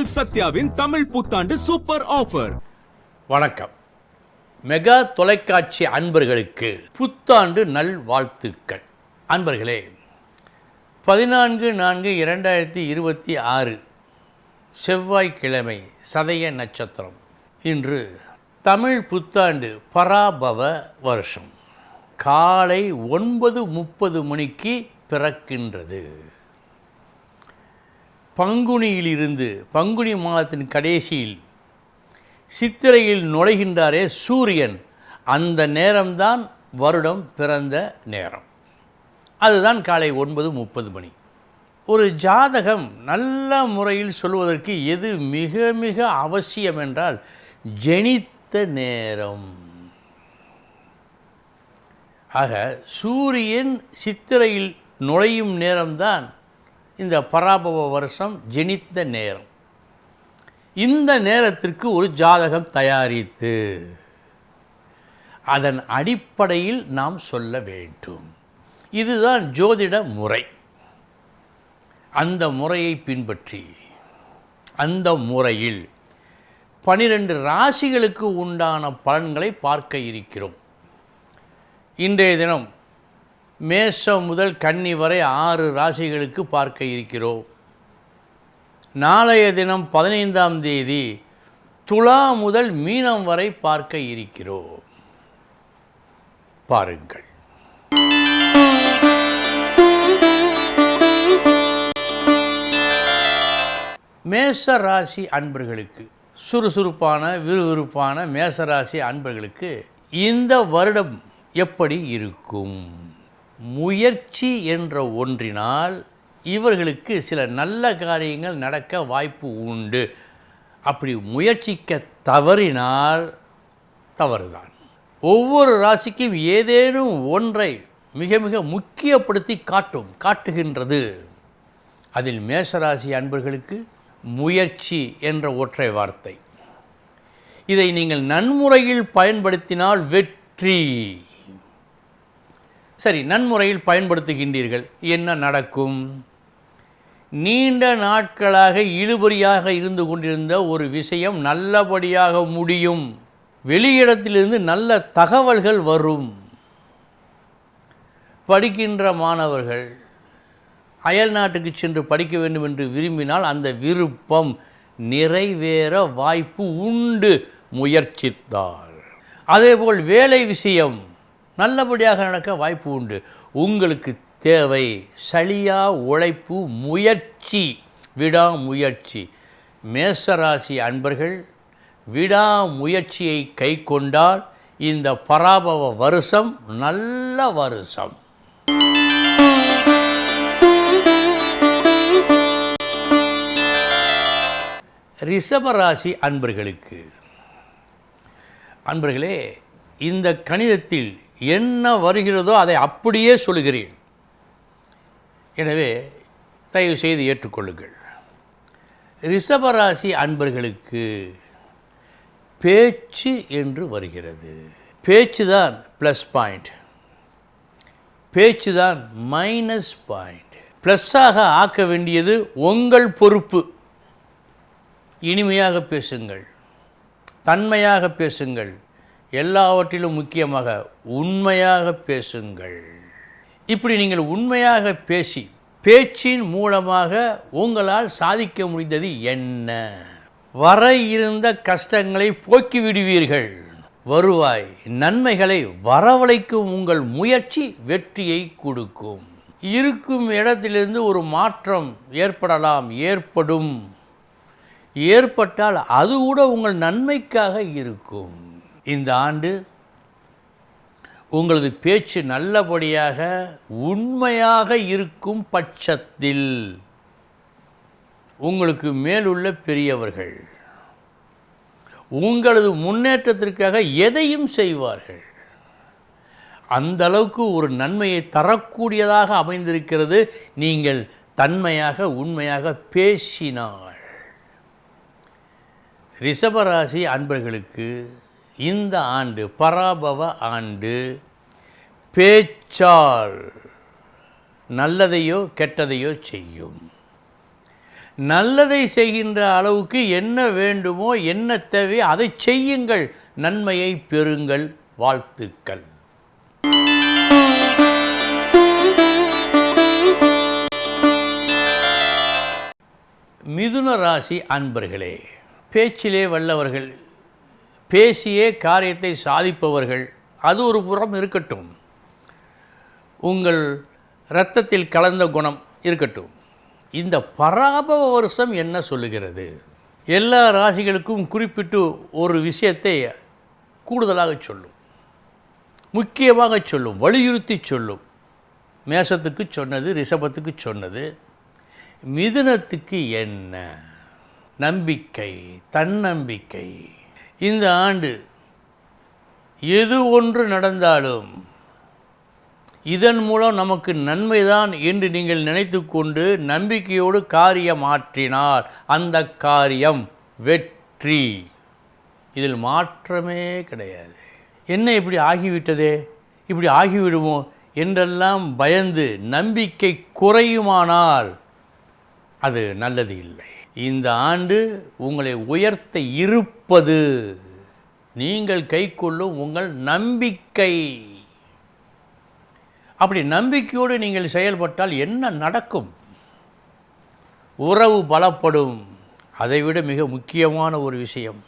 உங்கள் சத்யாவின் தமிழ் புத்தாண்டு super offer. வணக்கம். மெகா தொலைக்காட்சி அன்பர்களுக்கு புத்தாண்டு நல் வாழ்த்துக்கள். அன்பர்களே, 14/4/2026 செவ்வாய்க்கிழமை சதய நட்சத்திரம். இன்று தமிழ் புத்தாண்டு பராபவ வருஷம். காலை 9:30 மணிக்கு பிறக்கின்றது. பங்குனியிலிருந்து பங்குனி மாதத்தின் கடைசியில் சித்திரையில் நுழைகின்றாரே சூரியன், அந்த நேரம்தான் வருடம் பிறந்த நேரம். அதுதான் காலை 9:30 மணி. ஒரு ஜாதகம் நல்ல முறையில் சொல்வதற்கு எது மிக மிக அவசியம் என்றால் ஜனித்த நேரம். ஆக சூரியன் சித்திரையில் நுழையும் நேரம்தான் இந்த பராபவ வருஷம் ஜனித்த நேரம். இந்த நேரத்திற்கு ஒரு ஜாதகம் தயாரித்து அதன் அடிப்படையில் நாம் சொல்ல வேண்டும். இதுதான் ஜோதிட முறை. அந்த முறையை பின்பற்றி அந்த முறையில் 12 ராசிகளுக்கு உண்டான பலன்களை பார்க்க இருக்கிறோம். இன்றைய தினம் மேஷம் முதல் கன்னி வரை 6 ராசிகளுக்கு பார்க்க இருக்கிறோம். நாளைய தினம் 15ஆம் தேதி துலா முதல் மீனம் வரை பார்க்க இருக்கிறோம். பாருங்கள். மேஷ ராசி அன்பர்களுக்கு, சுறுசுறுப்பான விறுவிறுப்பான மேசராசி அன்பர்களுக்கு இந்த வருடம் எப்படி இருக்கும்? முயற்சி என்ற ஒன்றினால் இவர்களுக்கு சில நல்ல காரியங்கள் நடக்க வாய்ப்பு உண்டு. அப்படி முயற்சிக்க தவறினால் தவறுதான். ஒவ்வொரு ராசிக்கும் ஏதேனும் ஒன்றை மிக மிக முக்கியப்படுத்தி காட்டுகின்றது. அதில் மேஷராசி அன்பர்களுக்கு முயற்சி என்ற ஒற்றை வார்த்தை. இதை நீங்கள் நன்முறையில் பயன்படுத்தினால் வெற்றி. சரி, நன்முறையில் பயன்படுத்துகின்றீர்கள், என்ன நடக்கும்? நீண்ட நாட்களாக இழுபறியாக இருந்து கொண்டிருந்த ஒரு விஷயம் நல்லபடியாக முடியும். வெளியிடத்திலிருந்து நல்ல தகவல்கள் வரும். படிக்கின்ற மாணவர்கள் அயல் நாட்டுக்கு சென்று படிக்க வேண்டும் என்று விரும்பினால் அந்த விருப்பம் நிறைவேற வாய்ப்பு உண்டு முயற்சித்தால். அதேபோல் வேலை விஷயம் நல்லபடியாக நடக்க வாய்ப்பு உண்டு. உங்களுக்கு தேவை சலியா உழைப்பு, முயற்சி, விடாமுயற்சி. மேசராசி அன்பர்கள் விடாமுயற்சியை கை கொண்டால் இந்த பராபவ வருஷம் நல்ல வருஷம். ரிஷபராசி அன்பர்களுக்கு, அன்பர்களே, இந்த கணிதத்தில் என்ன வருகிறதோ அதை அப்படியே சொல்கிறேன். எனவே தயவு செய்து ஏற்றுக்கொள்ளுங்கள். ரிஷபராசி அன்பர்களுக்கு பேச்சு என்று வருகிறது. பேச்சு தான் ப்ளஸ் பாயிண்ட், பேச்சு தான் மைனஸ் பாயிண்ட். ப்ளஸ்ஸாக ஆக்க வேண்டியது உங்கள் பொறுப்பு. இனிமையாக பேசுங்கள், தன்மையாக பேசுங்கள், எல்லாவற்றிலும் முக்கியமாக உண்மையாக பேசுங்கள். இப்படி நீங்கள் உண்மையாக பேசி பேச்சின் மூலமாக உங்களால் சாதிக்க முடிந்தது என்ன? வர இருந்த கஷ்டங்களை போக்கிவிடுவீர்கள். வருவாய் நன்மைகளை வரவழைக்கும் உங்கள் முயற்சி வெற்றியை கொடுக்கும். இருக்கும் இடத்திலிருந்து ஒரு மாற்றம் ஏற்படலாம், ஏற்படும். ஏற்பட்டால் அது கூட உங்கள் நன்மைக்காக இருக்கும். இந்த ஆண்டு உங்களது பேச்சு நல்லபடியாக உண்மையாக இருக்கும் பட்சத்தில் உங்களுக்கு மேலுள்ள பெரியவர்கள் உங்களது முன்னேற்றத்திற்காக எதையும் செய்வார்கள். அந்த அளவுக்கு ஒரு நன்மையை தரக்கூடியதாக அமைந்திருக்கிறது நீங்கள் தன்மையாக உண்மையாக பேசினால். ரிஷபராசி அன்பர்களுக்கு இந்த ஆண்டு பராபவ ஆண்டு. பேச்சால் நல்லதையோ கெட்டதையோ செய்யும். நல்லதை செய்கின்ற அளவுக்கு என்ன வேண்டுமோ என்ன தேவையோ அதை செய்யுங்கள், நன்மையை பெறுங்கள். வாழ்த்துக்கள். மிதுன ராசி அன்பர்களே, பேச்சிலே வல்லவர்கள், பேசியே காரியத்தை சாதிப்பவர்கள், அது ஒரு புறம் இருக்கட்டும். உங்கள் இரத்தத்தில் கலந்த குணம் இருக்கட்டும். இந்த பராபவ வருஷம் என்ன சொல்லுகிறது? எல்லா ராசிகளுக்கும் குறிப்பிட்டு ஒரு விஷயத்தை கூடுதலாக சொல்லும், முக்கியமாக சொல்லும், வலியுறுத்தி சொல்லும். மேஷத்துக்கு சொன்னது, ரிஷபத்துக்கு சொன்னது, மிதுனத்துக்கு என்ன? நம்பிக்கை, தன்னம்பிக்கை. இந்த ஆண்டு எது ஒன்று நடந்தாலும் இதன் மூலம் நமக்கு நன்மைதான் என்று நீங்கள் நினைத்து கொண்டு நம்பிக்கையோடு காரியம் ஆற்றினால் அந்த காரியம் வெற்றி. இதில் மாற்றமே கிடையாது. என்ன இப்படி ஆகிவிட்டதே, இப்படி ஆகிவிடுமோ என்றெல்லாம் பயந்து நம்பிக்கை குறையுமானால் அது நல்லது இல்லை. இந்த ஆண்டு உங்களை உயர்த்த இருப்பது நீங்கள் கைக்கொள்ளும் உங்கள் நம்பிக்கை. அப்படி நம்பிக்கையோடு நீங்கள் செயல்பட்டால் என்ன நடக்கும்? உறவு பலப்படும். அதைவிட மிக முக்கியமான ஒரு விஷயம்,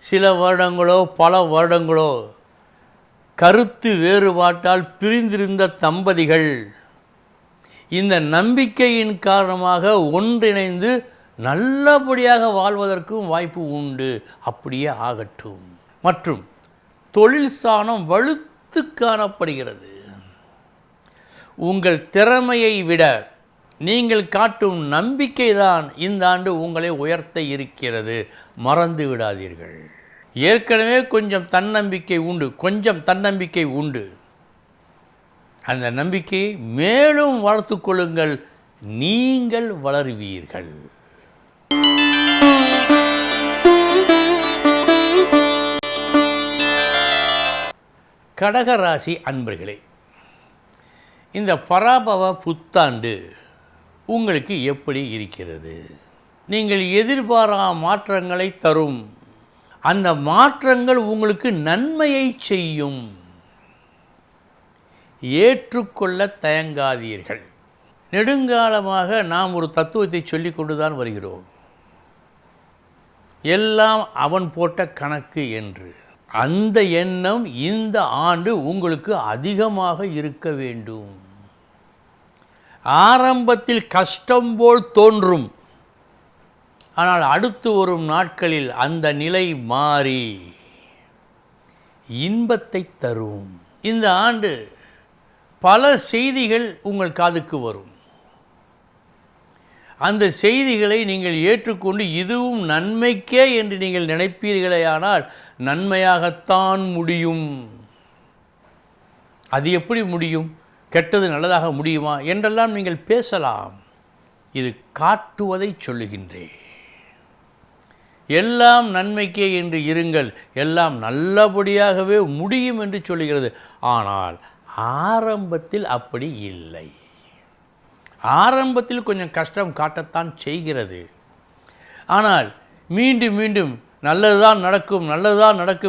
சில வருடங்களோ பல வருடங்களோ கருத்து வேறுபாட்டால் பிரிந்திருந்த தம்பதிகள் இந்த நம்பிக்கையின் காரணமாக ஒன்றிணைந்து நல்லபடியாக வாழ்வதற்கும் வாய்ப்பு உண்டு. அப்படியே ஆகட்டும். மற்றும் தொழில் ஸ்தானம் வலுத்து காணப்படுகிறது. உங்கள் திறமையை விட நீங்கள் காட்டும் நம்பிக்கை தான் இந்த ஆண்டு உங்களை உயர்த்த இருக்கிறது. மறந்து விடாதீர்கள். ஏற்கனவே கொஞ்சம் தன்னம்பிக்கை உண்டு. அந்த நம்பிக்கையை மேலும் வளர்த்து கொள்ளுங்கள். நீங்கள் வளருவீர்கள். கடகராசி அன்பர்களே, இந்த பராபவ புத்தாண்டு உங்களுக்கு எப்படி இருக்கிறது? நீங்கள் எதிர்பாரா மாற்றங்களை தரும். அந்த மாற்றங்கள் உங்களுக்கு நன்மையை செய்யும். ஏற்றுக்கொள்ள தயங்காதீர்கள். நெடுங்காலமாக நாம் ஒரு தத்துவத்தை சொல்லி கொண்டுதான் வருகிறோம், எல்லாம் அவன் போட்ட கணக்கு என்று. அந்த எண்ணம் இந்த ஆண்டு உங்களுக்கு அதிகமாக இருக்க வேண்டும். ஆரம்பத்தில் கஷ்டம் போல் தோன்றும், ஆனால் அடுத்து வரும் நாட்களில் அந்த நிலை மாறி இன்பத்தை தரும். இந்த ஆண்டு பல செய்திகள் உங்கள் காதுக்கு வரும். அந்த செய்திகளை நீங்கள் ஏற்றுக்கொண்டு இதுவும் நன்மைக்கே என்று நீங்கள் நினைப்பீர்களேயானால் நன்மையாகத்தான் முடியும். அது எப்படி முடியும்? கெட்டது நல்லதாக முடியுமா என்றெல்லாம் நீங்கள் பேசலாம். இது காட்டுவதை சொல்லுகின்றேன். எல்லாம் நன்மைக்கே என்று இருங்கள், எல்லாம் நல்லபடியாகவே முடியும் என்று சொல்லுகிறது. ஆனால் ஆரம்பத்தில் அப்படி இல்லை. ஆரம்பத்தில் கொஞ்சம் கஷ்டம் காட்டத்தான் செய்கிறது. ஆனால் மீண்டும் மீண்டும் நல்லதுதான் நடக்கும்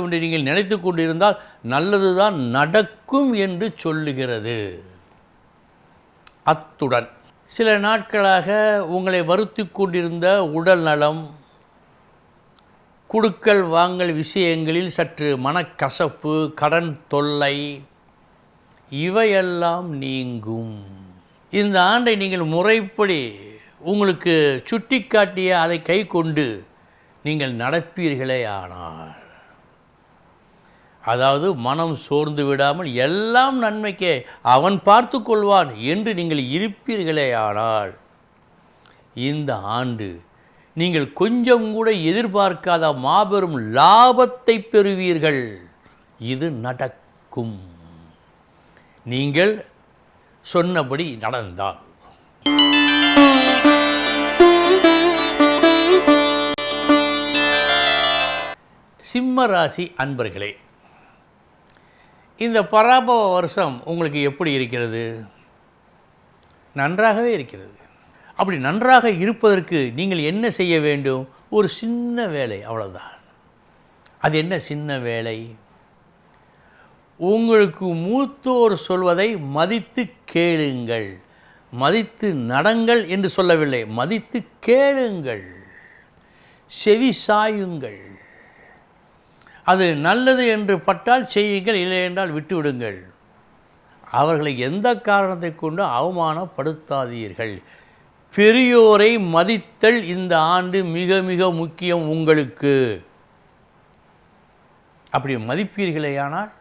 என்று நீங்கள் நினைத்து கொண்டிருந்தால் நல்லதுதான் நடக்கும் என்று சொல்லுகிறது. அத்துடன் சில நாட்களாக உங்களை வருத்தி கொண்டிருந்த உடல் நலம், குடுக்கல் வாங்கல் விஷயங்களில் சற்று மனக்கசப்பு, கடன் தொல்லை, இவையெல்லாம் நீங்கும். இந்த ஆண்டை நீங்கள் முறைப்படி உங்களுக்கு சுட்டி காட்டிய அதை கை கொண்டு நீங்கள் நடப்பீர்களே ஆனால், அதாவது மனம் சோர்ந்து விடாமல் எல்லாம் நன்மைக்கே அவன் பார்த்து கொள்வான் என்று நீங்கள் இருப்பீர்களே ஆனால், இந்த ஆண்டு நீங்கள் கொஞ்சம் கூட எதிர்பார்க்காத மாபெரும் லாபத்தை பெறுவீர்கள். இது நடக்கும், நீங்கள் சொன்னபடி நடந்தால். சிம்ம ராசி அன்பர்களே, இந்த பராபவ வருஷம் உங்களுக்கு எப்படி இருக்கிறது? நன்றாகவே இருக்கிறது. அப்படி நன்றாக இருப்பதற்கு நீங்கள் என்ன செய்ய வேண்டும்? ஒரு சின்ன வேலை, அவ்வளவுதான். அது என்ன சின்ன வேலை? உங்களுக்கு மூத்தோர் சொல்வதை மதித்து கேளுங்கள். மதித்து நடங்கள் என்று சொல்லவில்லை, மதித்து கேளுங்கள், செவி சாயுங்கள். அது நல்லது என்று பட்டால் செய்யுங்கள், இல்லை என்றால் விட்டுவிடுங்கள். அவர்களை எந்த காரணத்தை கொண்டு அவமானப்படுத்தாதீர்கள். பெரியோரை மதித்தல் இந்த ஆண்டு மிக மிக முக்கியம் உங்களுக்கு. அப்படி மதிப்பீர்களேயானால்,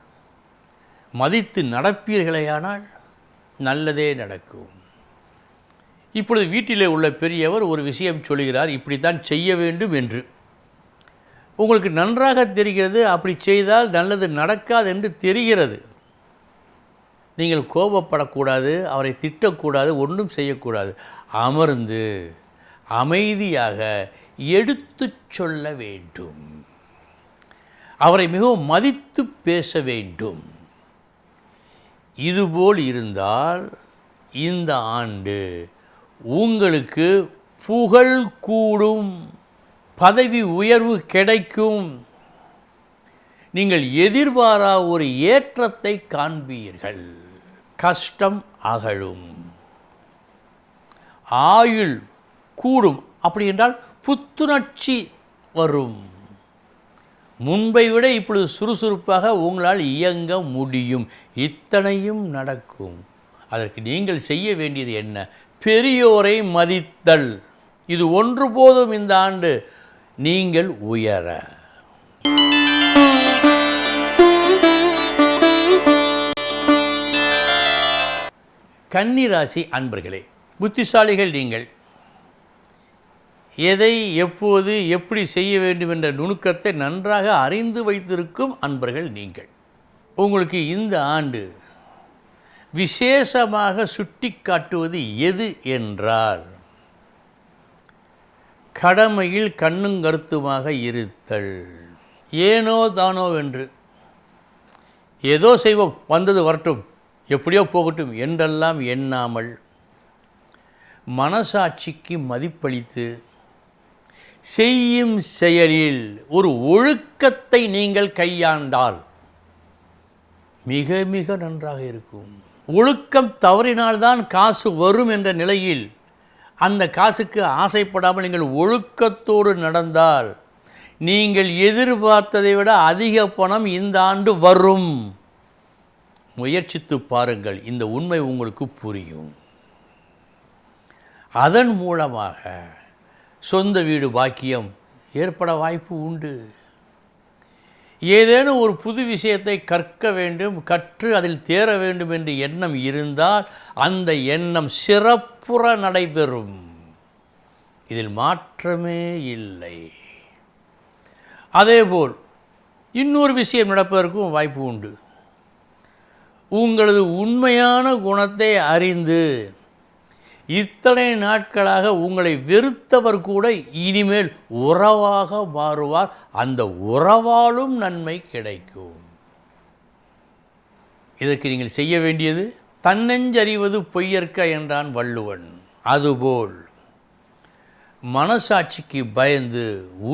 மதித்து நடப்பீர்களேயானால் நல்லதே நடக்கும். இப்பொழுது வீட்டிலே உள்ள பெரியவர் ஒரு விஷயம் சொல்கிறார், இப்படித்தான் செய்ய வேண்டும் என்று. உங்களுக்கு நன்றாக தெரிகிறது, அப்படி செய்தால் நல்லது நடக்காது என்று தெரிகிறது. நீங்கள் கோபப்படக்கூடாது, அவரை திட்டக்கூடாது, ஒன்றும் செய்யக்கூடாது. அமர்ந்து அமைதியாக எடுத்து சொல்ல வேண்டும். அவரை மிகவும் மதித்து பேச வேண்டும். இதுபோல் இருந்தால் இந்த ஆண்டு உங்களுக்கு புகழ் கூடும், பதவி உயர்வு கிடைக்கும், நீங்கள் எதிர்பாரா ஒரு ஏற்றத்தை காண்பீர்கள், கஷ்டம் அகலும், ஆயுள் கூடும். அப்படி என்றால் புத்துணர்ச்சி வரும். முன்பை விட இப்பொழுது சுறுசுறுப்பாக உங்களால் இயங்க முடியும். இத்தனையும் நடக்கும். அதற்கு நீங்கள் செய்ய வேண்டியது என்ன? பெரியோரை மதித்தல். இது ஒன்று போதும் இந்த ஆண்டு நீங்கள் உயர. கன்னிராசி அன்பர்களே, புத்திசாலிகள் நீங்கள். எதை எப்போது எப்படி செய்ய வேண்டும் என்ற நுணுக்கத்தை நன்றாக அறிந்து வைத்திருக்கும் அன்பர்கள் நீங்கள். உங்களுக்கு இந்த ஆண்டு விசேஷமாக சுட்டி காட்டுவது எது என்றால், கடமையில் கண்ணும் கருத்துமாக இருத்தல். ஏனோ தானோ வென்று ஏதோ செய்வோம், வந்தது வரட்டும், எப்படியோ போகட்டும் என்றெல்லாம் எண்ணாமல் மனசாட்சிக்கு மதிப்பளித்து செய்யும் செயலில் ஒரு ஒழுக்கத்தை நீங்கள் கையாண்டால் மிக மிக நன்றாக இருக்கும். ஒழுக்கம் தவறினால்தான் காசு வரும் என்ற நிலையில் அந்த காசுக்கு ஆசைப்படாமல் நீங்கள் ஒழுக்கத்தோடு நடந்தால் நீங்கள் எதிர்பார்த்ததை விட அதிக பணம் இந்த ஆண்டு வரும். முயற்சித்து பாருங்கள், இந்த உண்மை உங்களுக்கு புரியும். அதன் மூலமாக சொந்த வீடு பாக்கியம் ஏற்பட வாய்ப்பு உண்டு. ஏதேனும் ஒரு புது விஷயத்தை கற்க வேண்டும், கற்று அதில் தேர வேண்டும் என்று எண்ணம் இருந்தால் அந்த எண்ணம் சிறப்புற நடைபெறும். இதில் மாற்றமே இல்லை. அதேபோல் இன்னொரு விஷயம் நடப்பதற்கும் வாய்ப்பு உண்டு. உங்களது உண்மையான குணத்தை அறிந்து இத்தனை நாட்களாக உங்களை வெறுத்தவர் கூட இனிமேல் உறவாக மாறுவார். அந்த உறவாலும் நன்மை கிடைக்கும். இதற்கு நீங்கள் செய்ய வேண்டியது, தன்னெஞ்சறிவது பொய்யற்க என்றான் வள்ளுவன். அதுபோல் மனசாட்சிக்கு பயந்து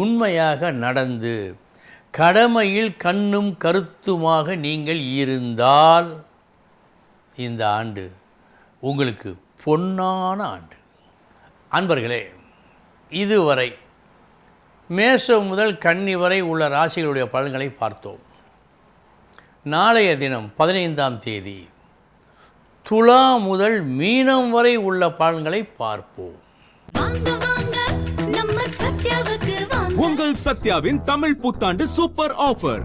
உண்மையாக நடந்து கடமையில் கண்ணும் கருத்துமாக நீங்கள் இருந்தால் இந்த ஆண்டு உங்களுக்கு பொன்னான ஆண்டு. அன்பர்களே, இதுவரை மேஷம் முதல் கன்னி வரை உள்ள ராசிகளுடைய பலன்களை பார்த்தோம். நாளைய தினம் 15ஆம் தேதி துலா முதல் மீனம் வரை உள்ள பலன்களை பார்ப்போம். உங்கள் சத்யாவின் தமிழ் புத்தாண்டு சூப்பர் ஆஃபர்.